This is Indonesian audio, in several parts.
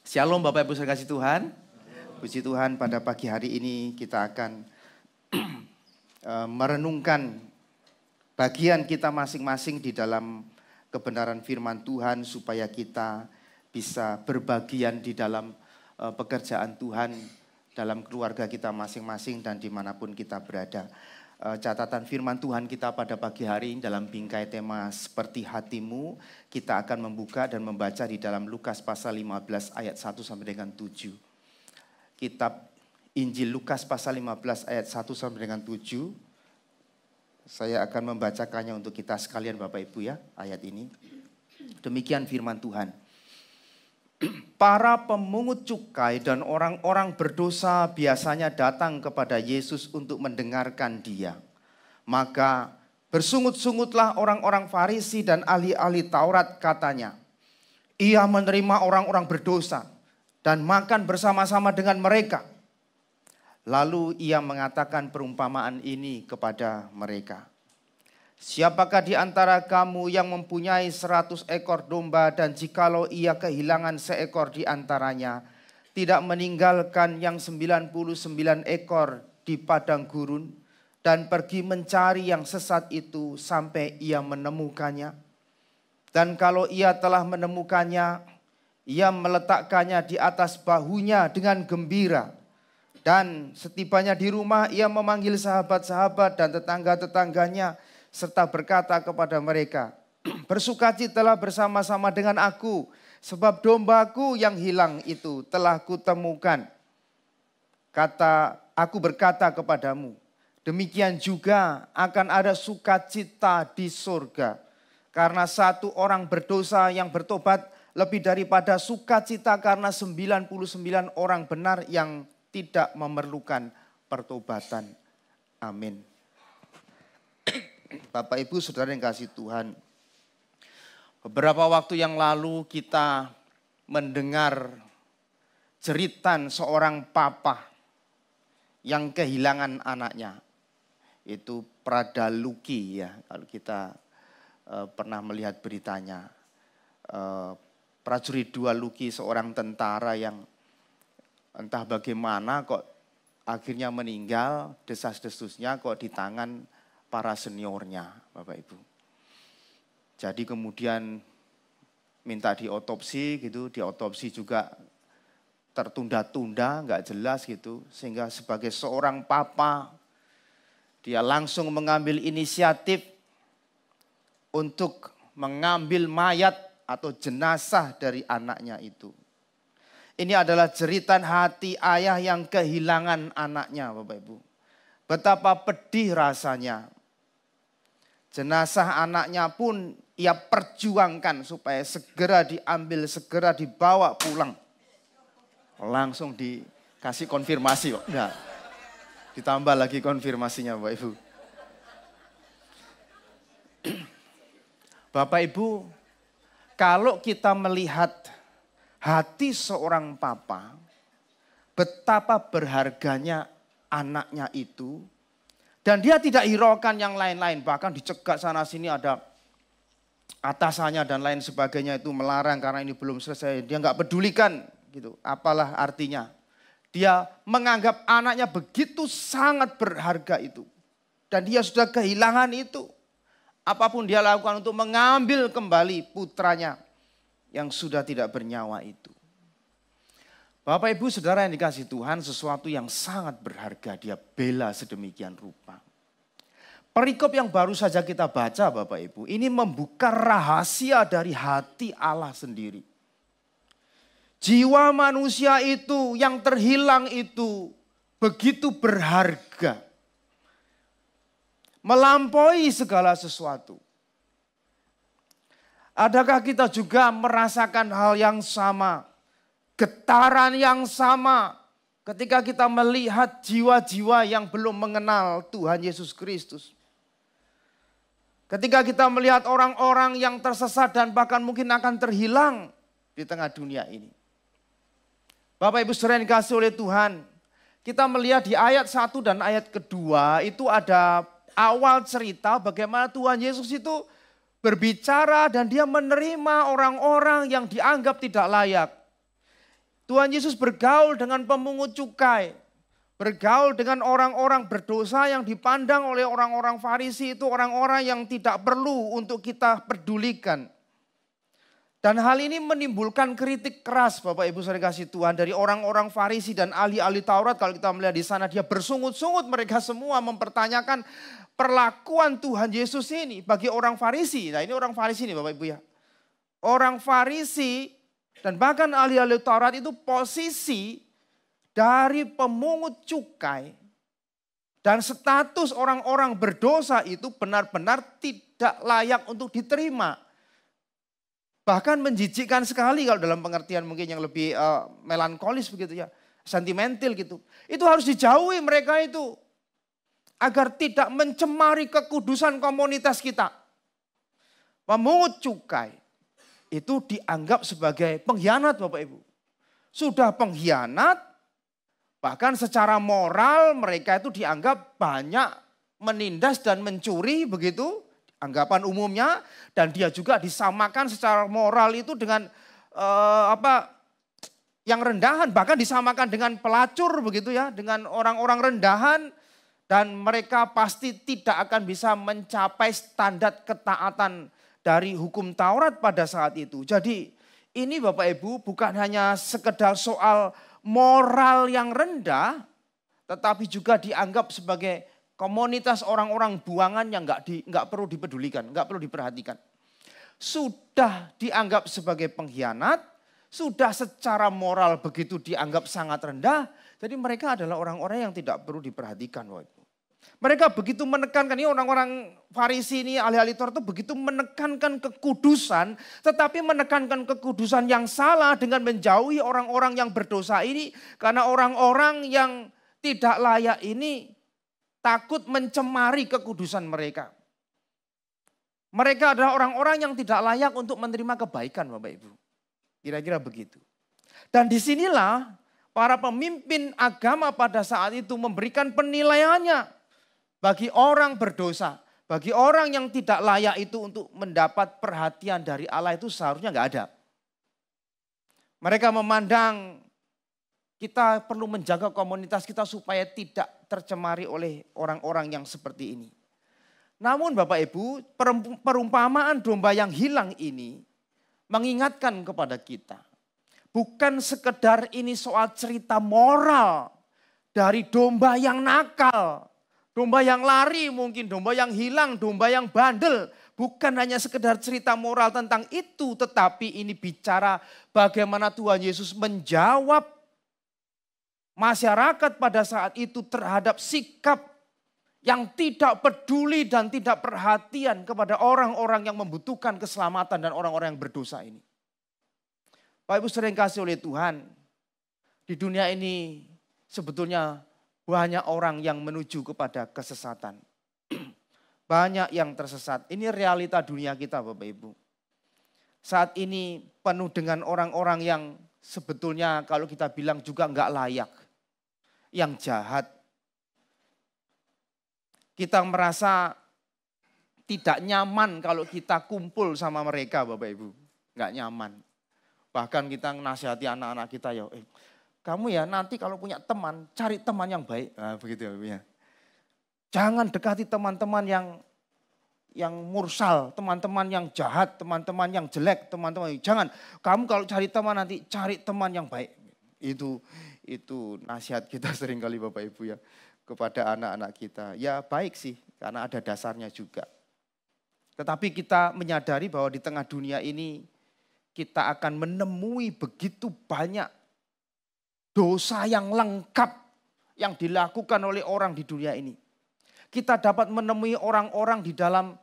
Shalom Bapak Ibu saudara kasih Tuhan. Puji Tuhan pada pagi hari ini kita akan merenungkan bagian kita masing-masing di dalam kebenaran firman Tuhan supaya kita bisa berbagian di dalam pekerjaan Tuhan dalam keluarga kita masing-masing dan dimanapun kita berada. Catatan firman Tuhan kita pada pagi hari ini dalam bingkai tema seperti hatimu, kita akan membuka dan membaca di dalam Lukas pasal 15 ayat 1 sampai dengan 7. Kitab Injil Lukas pasal 15 ayat 1 sampai dengan 7. Saya akan membacakannya untuk kita sekalian Bapak Ibu ya, ayat ini. Demikian firman Tuhan. Para pemungut cukai dan orang-orang berdosa biasanya datang kepada Yesus untuk mendengarkan Dia. Maka bersungut-sungutlah orang-orang Farisi dan ahli-ahli Taurat katanya. Ia menerima orang-orang berdosa dan makan bersama-sama dengan mereka. Lalu ia mengatakan perumpamaan ini kepada mereka. Siapakah di antara kamu yang mempunyai 100 ekor domba dan jikalau ia kehilangan seekor di antaranya, tidak meninggalkan yang 99 ekor di padang gurun dan pergi mencari yang sesat itu sampai ia menemukannya? Dan kalau ia telah menemukannya, ia meletakkannya di atas bahunya dengan gembira. Dan setibanya di rumah ia memanggil sahabat-sahabat dan tetangga-tetangganya serta berkata kepada mereka, bersukacitalah bersama-sama dengan aku, sebab dombaku yang hilang itu telah kutemukan. Aku berkata kepadamu, demikian juga akan ada sukacita di surga. Karena satu orang berdosa yang bertobat lebih daripada sukacita karena 99 orang benar yang tidak memerlukan pertobatan. Amin. Bapak Ibu Saudara yang kasih Tuhan, beberapa waktu yang lalu kita mendengar jeritan seorang papa yang kehilangan anaknya. Itu Prada Luki ya, kalau kita pernah melihat beritanya. Prajurit 2 Luki, seorang tentara yang entah bagaimana kok akhirnya meninggal, desas-desusnya kok di tangan para seniornya, Bapak Ibu. Jadi kemudian minta diotopsi gitu, diotopsi juga tertunda-tunda, nggak jelas gitu. Sehingga sebagai seorang papa, dia langsung mengambil inisiatif untuk mengambil mayat atau jenazah dari anaknya itu. Ini adalah jeritan hati ayah yang kehilangan anaknya, Bapak Ibu. Betapa pedih rasanya. Jenazah anaknya pun ia perjuangkan supaya segera diambil, segera dibawa pulang. Langsung dikasih konfirmasi kok. Enggak. Ditambah lagi konfirmasinya Bapak Ibu. Bapak Ibu, kalau kita melihat hati seorang papa, betapa berharganya anaknya itu. Dan dia tidak hiraukan yang lain-lain. Bahkan dicegat sana sini ada atasannya dan lain sebagainya itu melarang karena ini belum selesai. Dia nggak pedulikan gitu. Apalah artinya. Dia menganggap anaknya begitu sangat berharga itu. Dan dia sudah kehilangan itu. Apapun dia lakukan untuk mengambil kembali putranya yang sudah tidak bernyawa itu. Bapak Ibu Saudara yang dikasih Tuhan, sesuatu yang sangat berharga dia bela sedemikian rupa. Perikop yang baru saja kita baca Bapak Ibu, ini membuka rahasia dari hati Allah sendiri. Jiwa manusia itu yang terhilang itu begitu berharga. Melampaui segala sesuatu. Adakah kita juga merasakan hal yang sama? Getaran yang sama ketika kita melihat jiwa-jiwa yang belum mengenal Tuhan Yesus Kristus. Ketika kita melihat orang-orang yang tersesat dan bahkan mungkin akan terhilang di tengah dunia ini. Bapak Ibu saudara yang dikasihi oleh Tuhan, kita melihat di ayat 1 dan ayat kedua itu ada awal cerita bagaimana Tuhan Yesus itu berbicara dan dia menerima orang-orang yang dianggap tidak layak. Tuhan Yesus bergaul dengan pemungut cukai. Bergaul dengan orang-orang berdosa yang dipandang oleh orang-orang Farisi itu orang-orang yang tidak perlu untuk kita pedulikan. Dan hal ini menimbulkan kritik keras Bapak Ibu saudara kasih Tuhan dari orang-orang Farisi dan ahli-ahli Taurat. Kalau kita melihat di sana dia bersungut-sungut, mereka semua mempertanyakan perlakuan Tuhan Yesus ini bagi orang Farisi. Nah ini orang Farisi nih Bapak Ibu ya. Orang Farisi dan bahkan ahli-ahli Taurat itu posisi dari pemungut cukai dan status orang-orang berdosa itu benar-benar tidak layak untuk diterima. Bahkan menjijikkan sekali kalau dalam pengertian mungkin yang lebih melankolis begitu ya. Sentimental gitu. Itu harus dijauhi mereka itu. Agar tidak mencemari kekudusan komunitas kita. Pemungut cukai itu dianggap sebagai pengkhianat Bapak Ibu. Sudah pengkhianat, bahkan secara moral mereka itu dianggap banyak menindas dan mencuri begitu. Anggapan umumnya, dan dia juga disamakan secara moral itu dengan yang rendahan, bahkan disamakan dengan pelacur begitu ya, dengan orang-orang rendahan, dan mereka pasti tidak akan bisa mencapai standar ketaatan dari hukum Taurat pada saat itu. Jadi ini Bapak Ibu bukan hanya sekedar soal moral yang rendah, tetapi juga dianggap sebagai komunitas orang-orang buangan yang nggak perlu dipedulikan, nggak perlu diperhatikan. Sudah dianggap sebagai pengkhianat, sudah secara moral begitu dianggap sangat rendah. Jadi mereka adalah orang-orang yang tidak perlu diperhatikan. Mereka begitu menekankan, ini orang-orang Farisi ini, ahli-ahli Taurat itu begitu menekankan kekudusan, tetapi menekankan kekudusan yang salah dengan menjauhi orang-orang yang berdosa ini. Karena orang-orang yang tidak layak ini takut mencemari kekudusan mereka. Mereka adalah orang-orang yang tidak layak untuk menerima kebaikan Bapak Ibu. Kira-kira begitu. Dan disinilah para pemimpin agama pada saat itu memberikan penilaiannya bagi orang berdosa. Bagi orang yang tidak layak itu untuk mendapat perhatian dari Allah itu seharusnya nggak ada. Mereka memandang kita perlu menjaga komunitas kita supaya tidak tercemari oleh orang-orang yang seperti ini. Namun Bapak Ibu, perumpamaan domba yang hilang ini mengingatkan kepada kita. Bukan sekedar ini soal cerita moral dari domba yang nakal. Domba yang lari mungkin, domba yang hilang, domba yang bandel. Bukan hanya sekedar cerita moral tentang itu, tetapi ini bicara bagaimana Tuhan Yesus menjawab masyarakat pada saat itu terhadap sikap yang tidak peduli dan tidak perhatian kepada orang-orang yang membutuhkan keselamatan dan orang-orang yang berdosa ini. Bapak Ibu sering kasih oleh Tuhan, di dunia ini sebetulnya banyak orang yang menuju kepada kesesatan. Banyak yang tersesat. Ini realita dunia kita Bapak Ibu. Saat ini penuh dengan orang-orang yang sebetulnya kalau kita bilang juga enggak layak. Yang jahat. Kita merasa tidak nyaman kalau kita kumpul sama mereka Bapak Ibu. Enggak nyaman. Bahkan kita nasihati anak-anak kita ya, kamu ya nanti kalau punya teman, cari teman yang baik. Nah, begitu ya. Jangan dekati teman-teman yang mursal, teman-teman yang jahat, teman-teman yang jelek, teman-teman. Jangan, kamu kalau cari teman nanti cari teman yang baik. Itu nasihat kita sering kali Bapak Ibu ya kepada anak-anak kita. Ya baik sih karena ada dasarnya juga. Tetapi kita menyadari bahwa di tengah dunia ini kita akan menemui begitu banyak dosa yang lengkap yang dilakukan oleh orang di dunia ini. Kita dapat menemui orang-orang di dalam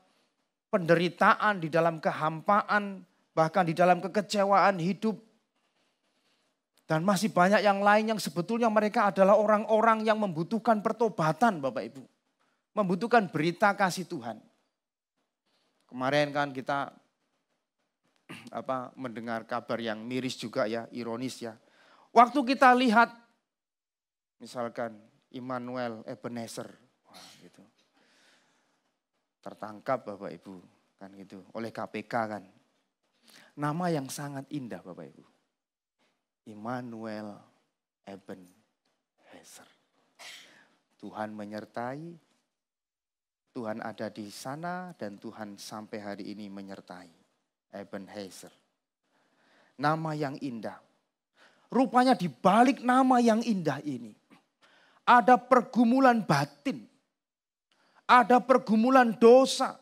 penderitaan, di dalam kehampaan, bahkan di dalam kekecewaan hidup. Dan masih banyak yang lain yang sebetulnya mereka adalah orang-orang yang membutuhkan pertobatan Bapak Ibu. Membutuhkan berita kasih Tuhan. Kemarin kan kita mendengar kabar yang miris juga ya, ironis ya. Waktu kita lihat misalkan Immanuel Ebenezer, wah gitu. Tertangkap Bapak Ibu kan gitu oleh KPK kan. Nama yang sangat indah Bapak Ibu. Immanuel Ebenezer. Tuhan menyertai, Tuhan ada di sana dan Tuhan sampai hari ini menyertai. Ebenezer. Nama yang indah. Rupanya di balik nama yang indah ini ada pergumulan batin. Ada pergumulan dosa.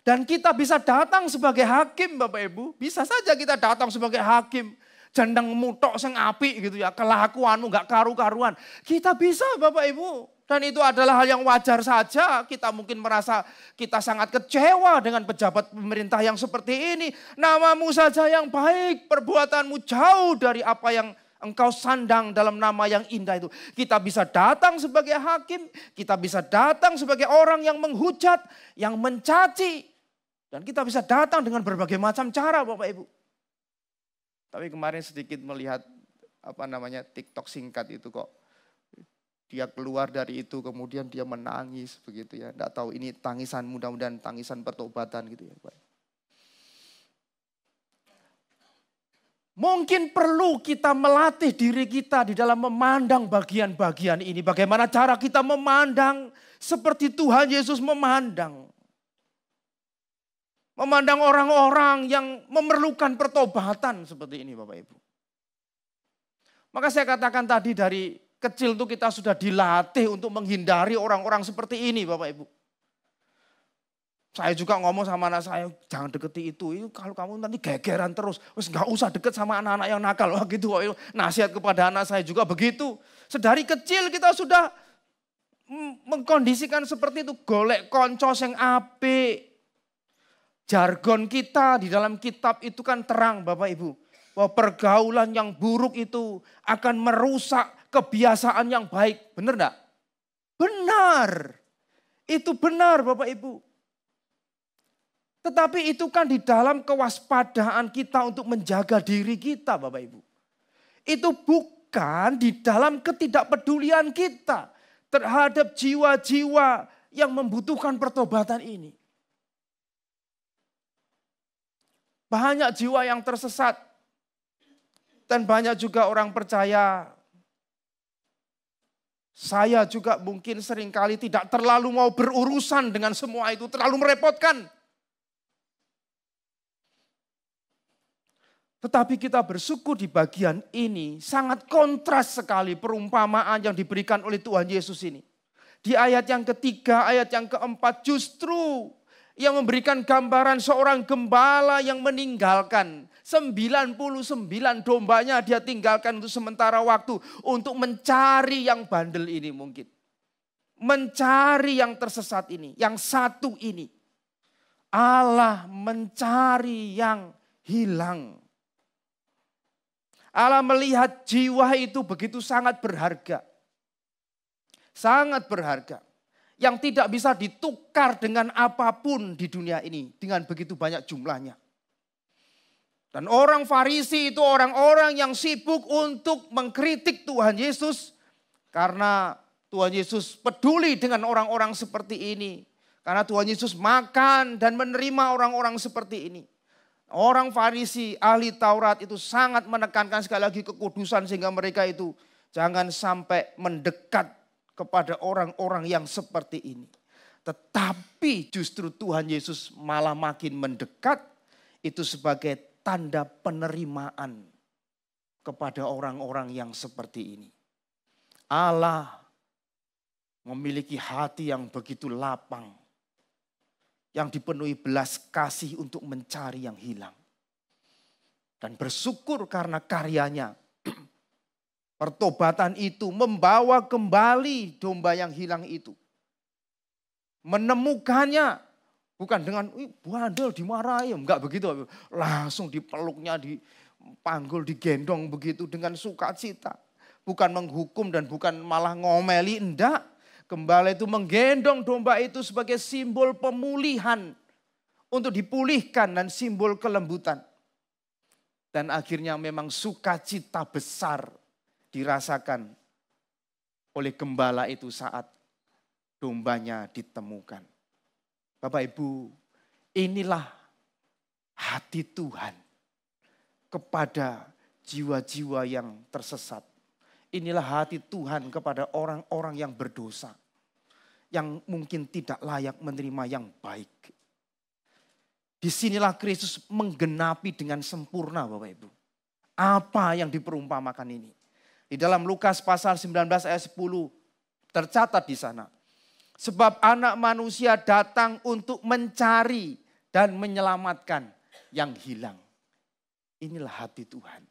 Dan kita bisa datang sebagai hakim Bapak Ibu. Bisa saja kita datang sebagai hakim. Jandang mutok sing apik gitu ya. Kelakuanmu gak karu-karuan. Kita bisa Bapak Ibu. Dan itu adalah hal yang wajar saja. Kita mungkin merasa kita sangat kecewa dengan pejabat pemerintah yang seperti ini. Namamu saja yang baik. Perbuatanmu jauh dari apa yang engkau sandang dalam nama yang indah itu. Kita bisa datang sebagai hakim. Kita bisa datang sebagai orang yang menghujat. Yang mencaci. Dan kita bisa datang dengan berbagai macam cara Bapak Ibu. Tapi kemarin sedikit melihat TikTok singkat itu kok. Dia keluar dari itu kemudian dia menangis begitu ya. Tidak tahu ini tangisan, mudah-mudahan tangisan pertobatan gitu ya Pak. Mungkin perlu kita melatih diri kita di dalam memandang bagian-bagian ini. Bagaimana cara kita memandang seperti Tuhan Yesus memandang. Memandang orang-orang yang memerlukan pertobatan seperti ini Bapak Ibu. Maka saya katakan tadi dari kecil itu kita sudah dilatih untuk menghindari orang-orang seperti ini Bapak Ibu. Saya juga ngomong sama anak saya, jangan deketi itu kalau kamu nanti gegeran terus. Terus gak usah deket sama anak-anak yang nakal. Wah gitu, nasihat kepada anak saya juga begitu. Sedari kecil kita sudah mengkondisikan seperti itu. Golek konco sing apik. Jargon kita di dalam kitab itu kan terang Bapak Ibu. Bahwa pergaulan yang buruk itu akan merusak kebiasaan yang baik. Benar enggak? Benar. Itu benar Bapak Ibu. Tetapi itu kan di dalam kewaspadaan kita untuk menjaga diri kita Bapak Ibu. Itu bukan di dalam ketidakpedulian kita terhadap jiwa-jiwa yang membutuhkan pertobatan ini. Banyak jiwa yang tersesat. Dan banyak juga orang percaya. Saya juga mungkin seringkali tidak terlalu mau berurusan dengan semua itu. Terlalu merepotkan. Tetapi kita bersyukur di bagian ini sangat kontras sekali perumpamaan yang diberikan oleh Tuhan Yesus ini. Di ayat yang ketiga, ayat yang keempat justru yang memberikan gambaran seorang gembala yang meninggalkan 99 dombanya dia tinggalkan untuk sementara waktu untuk mencari yang bandel ini mungkin. Mencari yang tersesat ini, yang satu ini. Allah mencari yang hilang. Allah melihat jiwa itu begitu sangat berharga. Sangat berharga. Yang tidak bisa ditukar dengan apapun di dunia ini. Dengan begitu banyak jumlahnya. Dan orang Farisi itu orang-orang yang sibuk untuk mengkritik Tuhan Yesus. Karena Tuhan Yesus peduli dengan orang-orang seperti ini. Karena Tuhan Yesus makan dan menerima orang-orang seperti ini. Orang Farisi, ahli Taurat itu sangat menekankan sekali lagi kekudusan sehingga mereka itu jangan sampai mendekat kepada orang-orang yang seperti ini. Tetapi justru Tuhan Yesus malah makin mendekat itu sebagai tanda penerimaan kepada orang-orang yang seperti ini. Allah memiliki hati yang begitu lapang. Yang dipenuhi belas kasih untuk mencari yang hilang. Dan bersyukur karena karyanya. Pertobatan itu membawa kembali domba yang hilang itu. Menemukannya. Bukan dengan bandel dimarahi. Enggak begitu. Langsung dipeluknya, dipanggul, digendong begitu dengan sukacita. Bukan menghukum dan bukan malah ngomeli. Enggak. Gembala itu menggendong domba itu sebagai simbol pemulihan. Untuk dipulihkan dan simbol kelembutan. Dan akhirnya memang sukacita besar dirasakan oleh gembala itu saat dombanya ditemukan. Bapak Ibu, inilah hati Tuhan. kepada jiwa-jiwa yang tersesat. Inilah hati Tuhan kepada orang-orang yang berdosa, yang mungkin tidak layak menerima yang baik. Disinilah Kristus menggenapi dengan sempurna Bapak Ibu. Apa yang diperumpamakan ini. Di dalam Lukas pasal 19 ayat 10 tercatat di sana. Sebab anak manusia datang untuk mencari dan menyelamatkan yang hilang. Inilah hati Tuhan.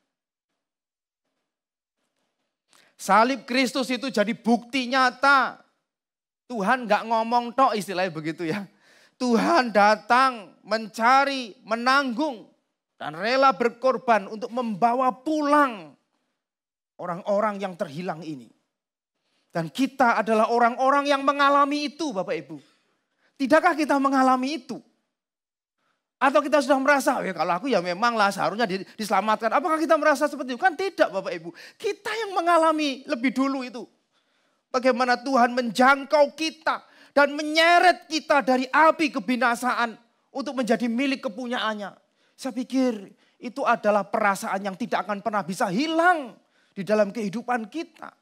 Salib Kristus itu jadi bukti nyata. Tuhan gak ngomong tok istilahnya begitu ya. Tuhan datang mencari, menanggung, dan rela berkorban untuk membawa pulang orang-orang yang terhilang ini. Dan kita adalah orang-orang yang mengalami itu Bapak Ibu. Tidakkah kita mengalami itu? Atau kita sudah merasa, ya kalau aku ya memang lah seharusnya diselamatkan. Apakah kita merasa seperti itu? Kan tidak Bapak Ibu. Kita yang mengalami lebih dulu itu. Bagaimana Tuhan menjangkau kita dan menyeret kita dari api kebinasaan untuk menjadi milik kepunyaannya. Saya pikir itu adalah perasaan yang tidak akan pernah bisa hilang di dalam kehidupan kita.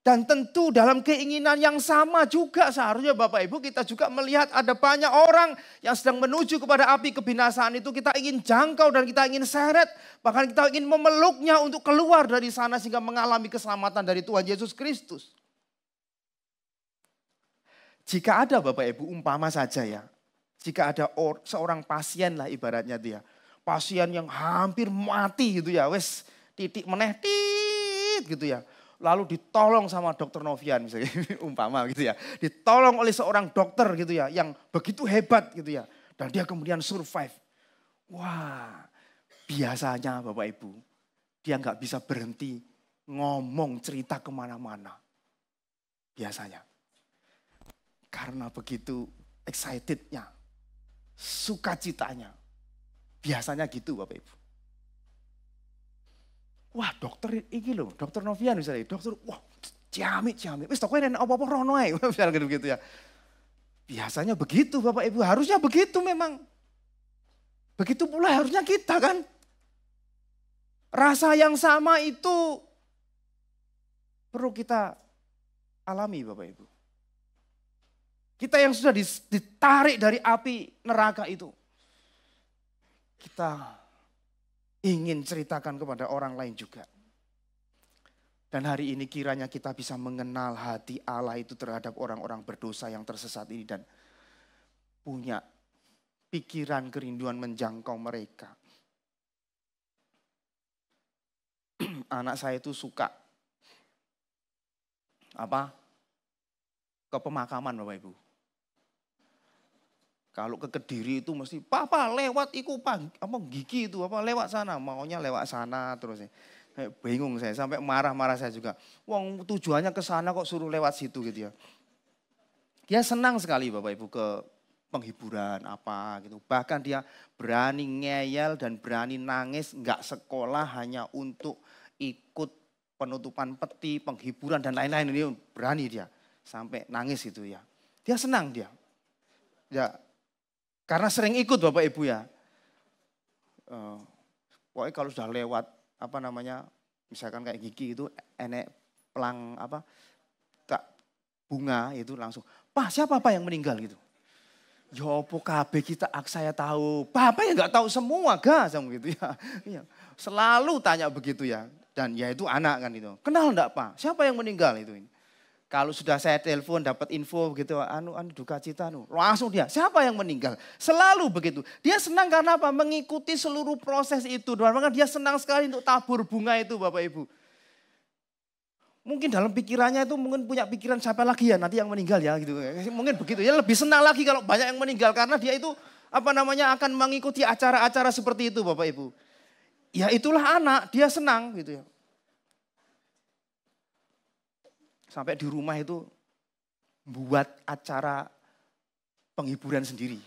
Dan tentu dalam keinginan yang sama juga seharusnya Bapak Ibu kita juga melihat ada banyak orang yang sedang menuju kepada api kebinasaan itu. Kita ingin jangkau dan kita ingin seret. Bahkan kita ingin memeluknya untuk keluar dari sana sehingga mengalami keselamatan dari Tuhan Yesus Kristus. Jika ada Bapak Ibu umpama saja ya. Jika ada seorang pasien lah ibaratnya dia. Pasien yang hampir mati gitu ya. Wes titik meneh tit gitu ya. Lalu ditolong sama dokter Novian misalnya umpama gitu ya. Ditolong oleh seorang dokter gitu ya. Yang begitu hebat gitu ya. Dan dia kemudian survive. Wah biasanya Bapak Ibu. Dia nggak bisa berhenti ngomong cerita kemana-mana. Biasanya. Karena begitu excitednya, sukacitanya. Biasanya gitu Bapak Ibu. Wah dokter ini loh, dokter Novian misalnya. Dokter, wah ciamik. Wis tokonya nenek apa-apa rono ae. Misalnya gitu ya. Biasanya begitu Bapak Ibu, harusnya begitu memang. Begitu pula harusnya kita kan. Rasa yang sama itu perlu kita alami Bapak Ibu. Kita yang sudah ditarik dari api neraka itu. Kita ingin ceritakan kepada orang lain juga. Dan hari ini kiranya kita bisa mengenal hati Allah itu terhadap orang-orang berdosa yang tersesat ini. Dan punya pikiran kerinduan menjangkau mereka. Anak saya itu suka ke pemakaman Bapak Ibu. Kalau ke Kediri itu mesti, papa lewat iku gigi itu, lewat sana. Maunya lewat sana terus. Bingung saya, sampai marah-marah saya juga. Wong tujuannya ke sana kok suruh lewat situ gitu ya. Dia senang sekali Bapak Ibu ke penghiburan apa gitu. Bahkan dia berani ngeyel dan berani nangis, nggak sekolah hanya untuk ikut penutupan peti, penghiburan dan lain-lain. Ini berani dia, sampai nangis itu ya. Dia senang dia. Ya. Karena sering ikut Bapak Ibu ya. Pokoknya kalau sudah lewat misalkan kayak gigi itu enek pelang bunga itu langsung. Pak siapa Pak yang meninggal gitu. Ya apa kabeh saya tahu. Bapak ya nggak tahu semua sama gitu ya. Selalu tanya begitu ya. Dan ya itu anak kan itu. Kenal enggak Pak? Siapa yang meninggal itu ini? Kalau sudah saya telepon dapat info begitu, duka cita, langsung dia, siapa yang meninggal? Selalu begitu. Dia senang karena apa? Mengikuti seluruh proses itu. Bahkan dia senang sekali untuk tabur bunga itu Bapak Ibu. Mungkin dalam pikirannya itu mungkin punya pikiran siapa lagi ya nanti yang meninggal ya gitu. Mungkin begitu ya, lebih senang lagi kalau banyak yang meninggal karena dia itu akan mengikuti acara-acara seperti itu Bapak Ibu. Ya itulah anak, dia senang gitu ya. Sampai di rumah itu buat acara penghiburan sendiri.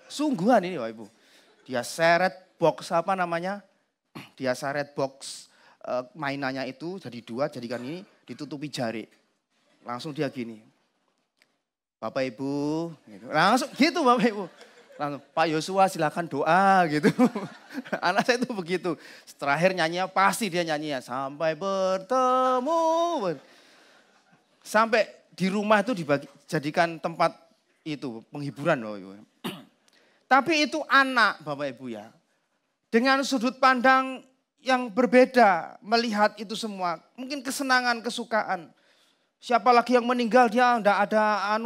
Sungguhan ini Bapak Ibu. Dia seret box Dia seret box mainannya itu jadi dua, jadikan ini ditutupi jari. Langsung dia gini. Bapak Ibu, gitu. Langsung gitu Bapak Ibu. Langsung, Pak Yosua silakan doa gitu. Anak saya itu begitu. Terakhir nyanyinya pasti dia nyanyinya sampai bertemu. Sampai di rumah itu dijadikan tempat itu penghiburan loh. Tapi itu anak Bapak Ibu ya. Dengan sudut pandang yang berbeda melihat itu semua. Mungkin kesenangan, kesukaan. Siapa lagi yang meninggal dia enggak ada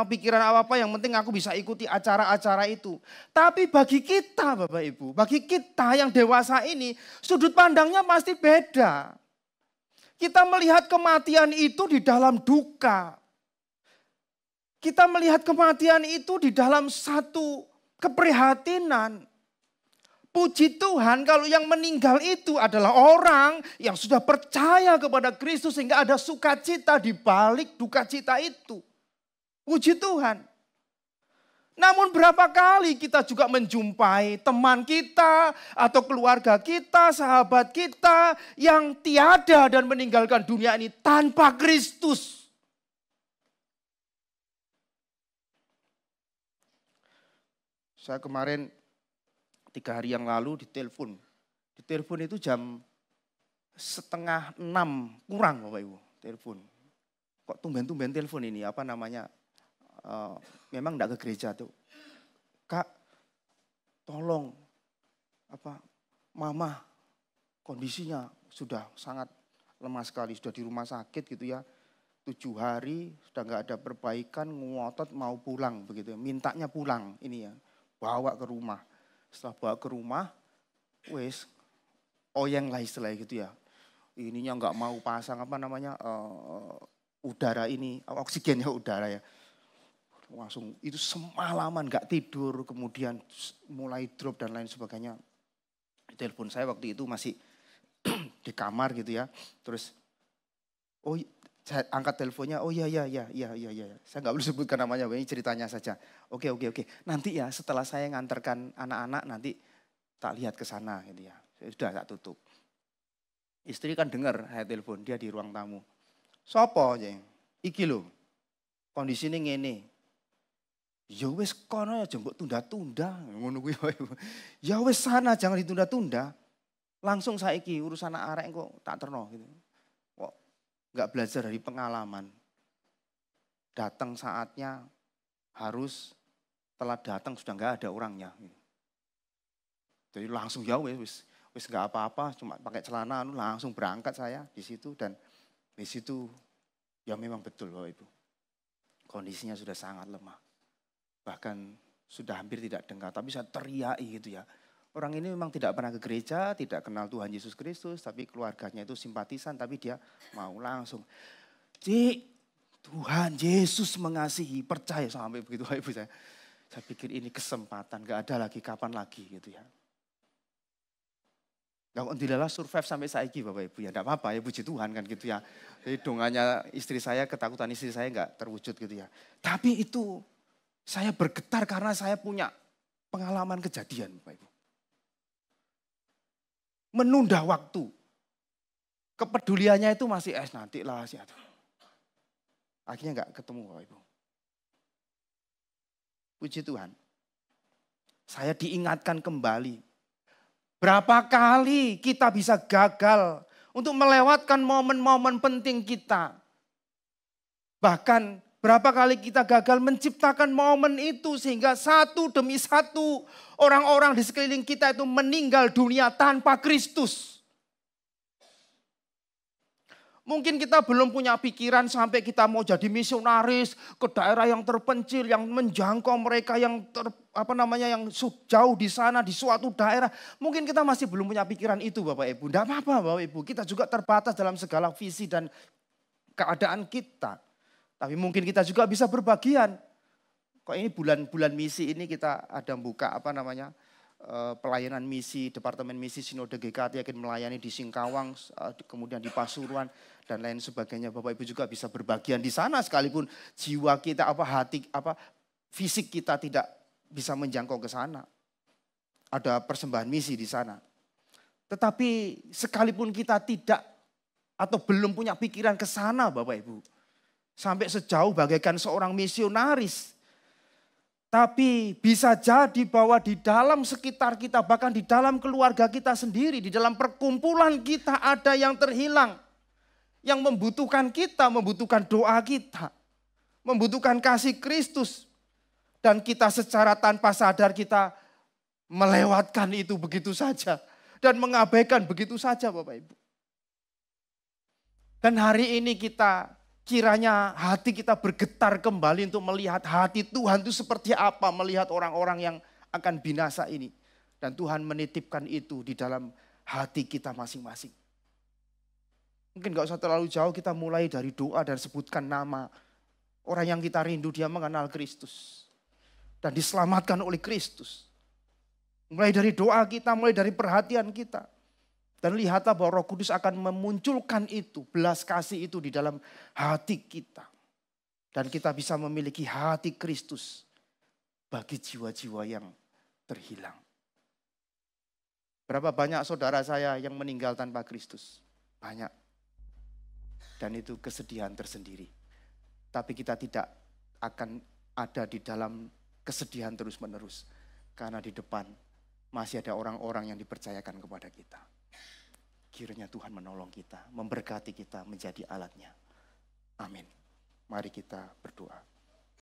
pikiran apa-apa, yang penting aku bisa ikuti acara-acara itu. Tapi bagi kita Bapak Ibu, bagi kita yang dewasa ini sudut pandangnya pasti beda. Kita melihat kematian itu di dalam duka. Kita melihat kematian itu di dalam satu keprihatinan. Puji Tuhan kalau yang meninggal itu adalah orang yang sudah percaya kepada Kristus sehingga ada sukacita di balik duka cita itu. Puji Tuhan. Namun berapa kali kita juga menjumpai teman kita atau keluarga kita, sahabat kita yang tiada dan meninggalkan dunia ini tanpa Kristus. Saya kemarin 3 hari yang lalu ditelepon. Ditelepon itu jam 5:30 kurang Bapak Ibu. Telepon. Kok tumben-tumben telepon ini memang enggak ke gereja tuh. Kak, tolong mama kondisinya sudah sangat lemah sekali. Sudah di rumah sakit gitu ya. 7 hari sudah enggak ada perbaikan, ngotot mau pulang begitu. Mintanya pulang ini ya. Bawa ke rumah. Setelah bawa ke rumah, oyeng lah istilahnya gitu ya. Ininya nggak mau pasang udara ini, oksigennya udara ya. Langsung itu semalaman nggak tidur, kemudian mulai drop dan lain sebagainya. Telepon saya waktu itu masih di kamar gitu ya. Terus, saya angkat teleponnya, iya. Saya nggak boleh sebutkan namanya, ini ceritanya saja. Oke. Nanti ya setelah saya nganterkan anak-anak nanti tak lihat ke sana gitu ya. Sudah tak tutup. Istri kan dengar saya telepon, dia di ruang tamu. Sopo aja, iki lho, kondisi ini ngene. Ya wis kono aja mbok tunda-tunda, ngono kuwi. Ya wis sana jangan ditunda-tunda. Langsung saiki urusan anak arek kok tak terno gitu. Enggak belajar dari pengalaman. Datang saatnya harus telah datang sudah enggak ada orangnya. Jadi langsung ya wis enggak apa-apa, cuma pakai celana langsung berangkat saya di situ dan di situ ya memang betul Bapak Ibu. Kondisinya sudah sangat lemah. Bahkan sudah hampir tidak dengar, tapi saya teriaki gitu ya. Orang ini memang tidak pernah ke gereja, tidak kenal Tuhan Yesus Kristus, tapi keluarganya itu simpatisan, tapi dia mau langsung. Tuhan Yesus mengasihi, percaya sampai begitu Ibu saya. Saya pikir ini kesempatan, gak ada lagi, kapan lagi gitu ya. Kalau dilalah survive sampai saiki Bapak Ibu ya, enggak apa-apa ya, puji Tuhan kan gitu ya. Jadi donganya istri saya, ketakutan istri saya enggak terwujud gitu ya. Tapi itu saya bergetar karena saya punya pengalaman kejadian Bapak Ibu. Menunda waktu. Kepeduliannya itu masih nanti lah. Akhirnya enggak ketemu Bapak Ibu. Puji Tuhan. Saya diingatkan kembali. Berapa kali kita bisa gagal untuk melewatkan momen-momen penting kita. Bahkan berapa kali kita gagal menciptakan momen itu sehingga satu demi satu orang-orang di sekeliling kita itu meninggal dunia tanpa Kristus. Mungkin kita belum punya pikiran sampai kita mau jadi misionaris ke daerah yang terpencil, yang menjangkau mereka yang yang jauh di sana di suatu daerah. Mungkin kita masih belum punya pikiran itu Bapak Ibu. Tidak apa-apa Bapak Ibu, kita juga terbatas dalam segala visi dan keadaan kita. Tapi mungkin kita juga bisa berbagian. Kok ini bulan misi ini kita ada buka pelayanan misi, Departemen Misi Sinode GKT akan melayani di Singkawang, kemudian di Pasuruan dan lain sebagainya. Bapak Ibu juga bisa berbagian di sana sekalipun jiwa kita fisik kita tidak bisa menjangkau ke sana. Ada persembahan misi di sana. Tetapi sekalipun kita tidak atau belum punya pikiran ke sana Bapak Ibu. Sampai sejauh bagaikan seorang misionaris. Tapi bisa jadi bahwa di dalam sekitar kita, bahkan di dalam keluarga kita sendiri, di dalam perkumpulan kita ada yang terhilang. Yang membutuhkan kita, membutuhkan doa kita. Membutuhkan kasih Kristus. Dan kita secara tanpa sadar kita melewatkan itu begitu saja. Dan mengabaikan begitu saja Bapak Ibu. Dan hari ini kita kiranya hati kita bergetar kembali untuk melihat hati Tuhan itu seperti apa. Melihat orang-orang yang akan binasa ini. Dan Tuhan menitipkan itu di dalam hati kita masing-masing. Mungkin gak usah terlalu jauh, kita mulai dari doa dan sebutkan nama. Orang yang kita rindu dia mengenal Kristus. Dan diselamatkan oleh Kristus. Mulai dari doa kita, mulai dari perhatian kita. Dan lihatlah bahwa Roh Kudus akan memunculkan itu, belas kasih itu di dalam hati kita. Dan kita bisa memiliki hati Kristus bagi jiwa-jiwa yang terhilang. Berapa banyak saudara saya yang meninggal tanpa Kristus? Banyak. Dan itu kesedihan tersendiri. Tapi kita tidak akan ada di dalam kesedihan terus-menerus. Karena di depan masih ada orang-orang yang dipercayakan kepada kita. Kiranya Tuhan menolong kita, memberkati kita menjadi alatnya. Amin. Mari kita berdoa.